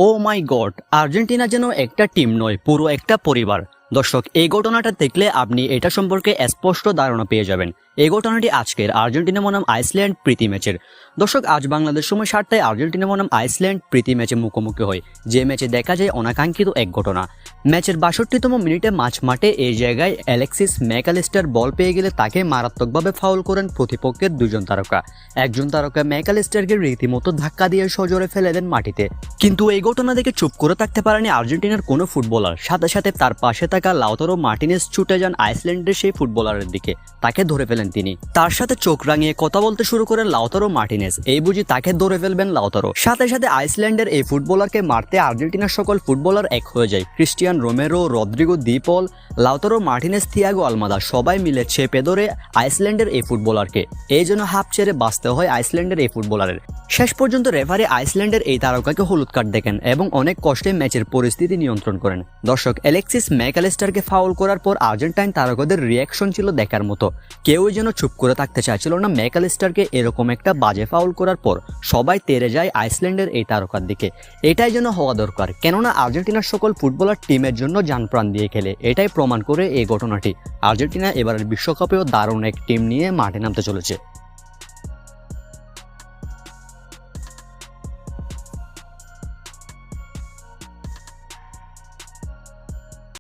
ও মাই god, Argentina যেন একটা team নয়, পুরো একটা পরিবার। দর্শক, এই ঘটনাটা দেখলে আপনি এটা সম্পর্কে স্পষ্ট ধারণা পেয়ে যাবেন। এই ঘটনাটি আজকের আর্জেন্টিনা বনাম আইসল্যান্ড প্রীতি ম্যাচের। দর্শক, আজ বাংলাদেশ সময় 7টায় আর্জেন্টিনা বনাম আইসল্যান্ড প্রীতি ম্যাচে মুখোমুখি হয়, যে ম্যাচে দেখা যায় অনাকাঙ্ক্ষিত এক ঘটনা। ম্যাচের 62তম মিনিটে মাঝ মাঠে এই জায়গায় অ্যালেক্সিস ম্যাকালিস্টার বল পেয়ে গেলে তাকে মারাত্মকভাবে ফাউল করেন প্রতিপক্ষের দুজন তারকা। একজন তারকা ম্যাকালিস্টারকে রীতিমতো ধাক্কা দিয়ে সজোরে ফেলে দেন মাটিতে। কিন্তু এই ঘটনা দেখে চুপ করে থাকতে পারেনি আর্জেন্টিনার কোনো ফুটবলার। সাথে সাথে তার পাশে থাকা লাউতারো মার্টিনেজ ছুটে যান আইসল্যান্ডের সেই ফুটবলারের দিকে, তাকে ধরে ফেলেন তিনি। তার সাথে চোখ রাঙিয়ে কথা বলতে শুরু করেন লাউতারো মার্টিনেজ, এই বুঝি তাকে ধরে ফেলবেন লাউতারো। সাথে সাথে আইসল্যান্ডের এই ফুটবলারকে মারতে আর্জেন্টিনার সকল ফুটবলার এক হয়ে যায়। ক্রিস্টিয়ান রোমেরো, রদ্রিগো দি পল, লাউতারো মার্টিনেজ, থিয়াগো আলমাদা সবাই মিলে চেপে ধরে আইসল্যান্ডের এই ফুটবলারকে। এই জন্য হাফ ছেড়ে বাঁচতে হয় আইসল্যান্ডের এই ফুটবলারের। শেষ পর্যন্ত রেফারি আইসল্যান্ডের এই তারকাকে হলুদ কার্ড দেখেন এবং অনেক কষ্টে ম্যাচের পরিস্থিতি নিয়ন্ত্রণ করেন। দর্শক, অ্যালেক্সিস ম্যাকালিস্টারকে ফাউল করার পর আর্জেন্টাইন তারকাদের রিয়াকশন ছিল দেখার মতো। কেউই যেন চুপ করে থাকতে চাইছিল না। ম্যাকালিস্টারকে এরকম একটা বাজে ফাউল করার পর সবাই তেড়ে যায় আইসল্যান্ডের এই তারকার দিকে। এটাই যেন হওয়া দরকার, কেননা আর্জেন্টিনার সকল ফুটবলার টিমের জন্য জান প্রাণ দিয়ে খেলে। এটাই প্রমাণ করে এই ঘটনাটি। আর্জেন্টিনা এবারের বিশ্বকাপেও দারুণ এক টিম নিয়ে মাঠে নামতে চলেছে।